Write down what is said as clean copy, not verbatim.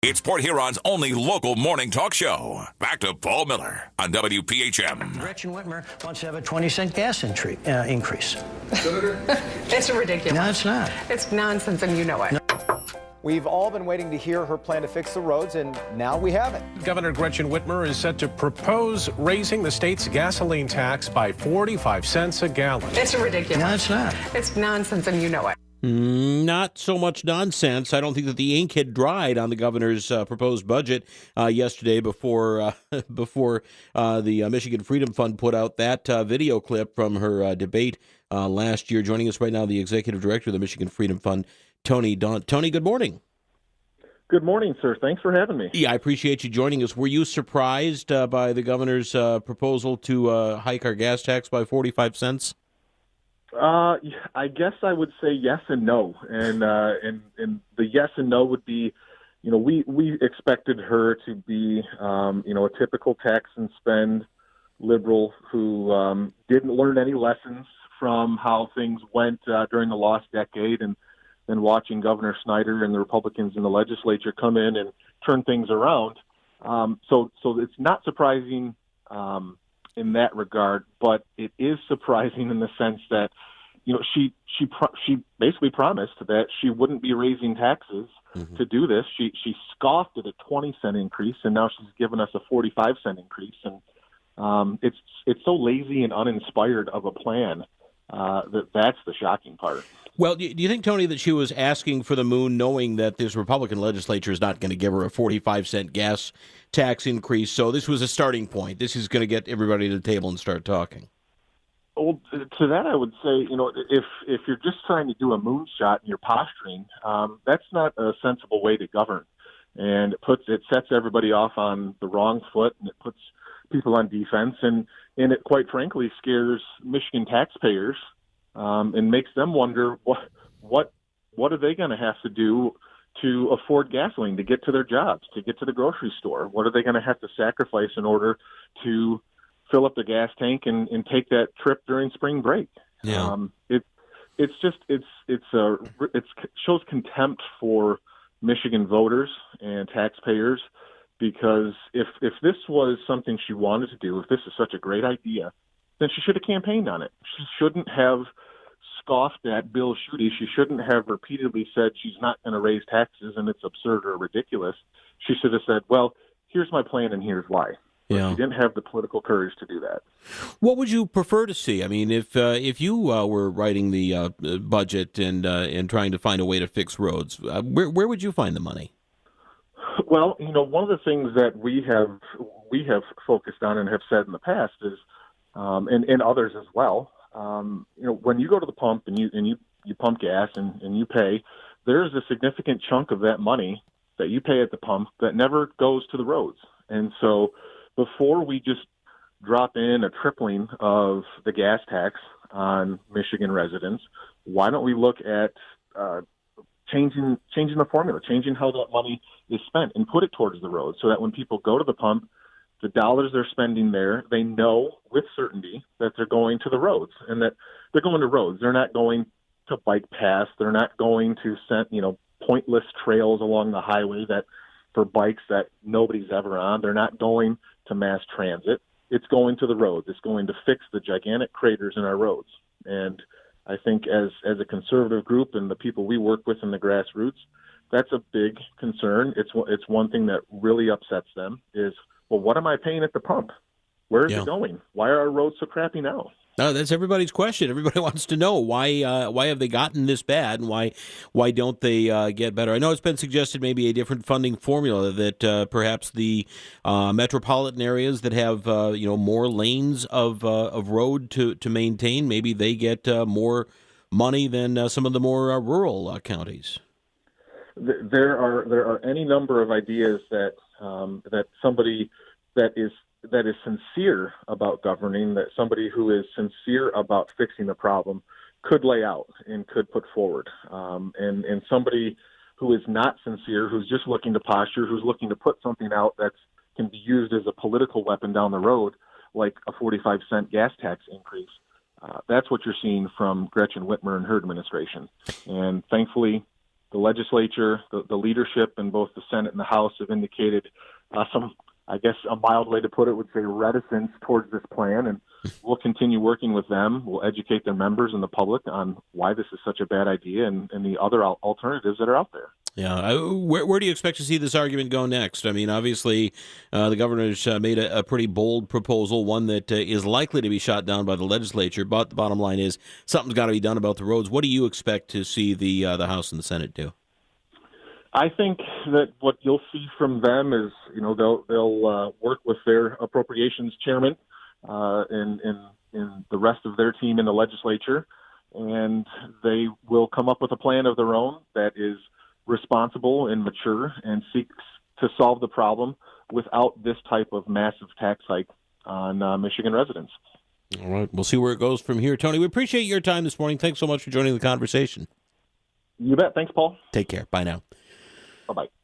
It's Port Huron's only local morning talk show. Back to Paul Miller on WPHM. Gretchen Whitmer wants to have a 20-cent gas increase. It's ridiculous. No, it's not. It's nonsense, and you know it. We've all been waiting to hear her plan to fix the roads, and now we have it. Governor Gretchen Whitmer is set to propose raising the state's gasoline tax by 45 cents a gallon. It's ridiculous. No, it's not. It's nonsense, and you know it. Not so much nonsense. I don't think that the ink had dried on the governor's proposed budget yesterday before the Michigan Freedom Fund put out that video clip from her debate last year. Joining us right now, the executive director of the Michigan Freedom Fund, Tony Daunt. Tony, good morning. Good morning, sir. Thanks for having me. Yeah, I appreciate you joining us. Were you surprised by the governor's proposal to hike our gas tax by 45 cents? I guess I would say yes and no, and the yes and no would be, we expected her to be, a typical tax and spend liberal who didn't learn any lessons from how things went during the lost decade, and then watching Governor Snyder and the Republicans in the legislature come in and turn things around. So it's not surprising in that regard, but it is surprising in the sense that, she basically promised that she wouldn't be raising taxes to do this. She scoffed at a 20-cent increase, and now she's given us a 45-cent increase. And it's so lazy and uninspired of a plan that's the shocking part. Well, do you think, Tony, that she was asking for the moon knowing that this Republican legislature is not going to give her a 45-cent gas tax increase? So this was a starting point. This is going to get everybody to the table and start talking. Well, to that I would say, if you're just trying to do a moonshot and you're posturing, that's not a sensible way to govern. And it sets everybody off on the wrong foot, and it puts people on defense, and it quite frankly scares Michigan taxpayers and makes them wonder what are they going to have to do to afford gasoline, to get to their jobs, to get to the grocery store? What are they going to have to sacrifice in order to fill up the gas tank and take that trip during spring break? Yeah. It shows contempt for Michigan voters and taxpayers, because if this was something she wanted to do, if this is such a great idea, then she should have campaigned on it. She shouldn't have scoffed at Bill Schuette. She shouldn't have repeatedly said she's not going to raise taxes and it's absurd or ridiculous. She should have said, well, here's my plan and here's why. Yeah. She didn't have the political courage to do that. What would you prefer to see? I mean, if you were writing the budget and trying to find a way to fix roads, where would you find the money? Well, one of the things that we have focused on and have said in the past is, and others as well, when you go to the pump and you pump gas and you pay, there's a significant chunk of that money that you pay at the pump that never goes to the roads. And so before we just drop in a tripling of the gas tax on Michigan residents, why don't we look at changing the formula, changing how that money is spent, and put it towards the road, so that when people go to the pump, the dollars they're spending there, they know with certainty that they're going to the roads, and that they're going to roads. They're not going to bike paths. They're not going to send, pointless trails along the highway that for bikes that nobody's ever on. They're not going to mass transit. It's going to the roads. It's going to fix the gigantic craters in our roads. And I think as a conservative group and the people we work with in the grassroots, that's a big concern. It's one thing that really upsets them is, well, what am I paying at the pump? Where is it going? Why are our roads so crappy now? No, that's everybody's question. Everybody wants to know why have they gotten this bad, and why don't they get better? I know it's been suggested maybe a different funding formula, that perhaps the metropolitan areas that have more lanes of road to maintain, maybe they get more money than some of the more rural counties. There are any number of ideas that somebody that is sincere about governing, that somebody who is sincere about fixing the problem could lay out and could put forward. And somebody who is not sincere, who's just looking to posture, who's looking to put something out that can be used as a political weapon down the road, like a 45-cent gas tax increase, that's what you're seeing from Gretchen Whitmer and her administration. And thankfully, the legislature, the leadership in both the Senate and the House have indicated some, I guess a mild way to put it would say, reticence towards this plan, and we'll continue working with them. We'll educate their members and the public on why this is such a bad idea and the other alternatives that are out there. Yeah. Where do you expect to see this argument go next? I mean, obviously, the governor's made a pretty bold proposal, one that is likely to be shot down by the legislature. But the bottom line is something's got to be done about the roads. What do you expect to see the House and the Senate do? I think that what you'll see from them is, they'll work with their appropriations chairman and the rest of their team in the legislature, and they will come up with a plan of their own that is responsible and mature and seeks to solve the problem without this type of massive tax hike on Michigan residents. All right. We'll see where it goes from here. Tony, we appreciate your time this morning. Thanks so much for joining the conversation. You bet. Thanks, Paul. Take care. Bye now. Bye-bye.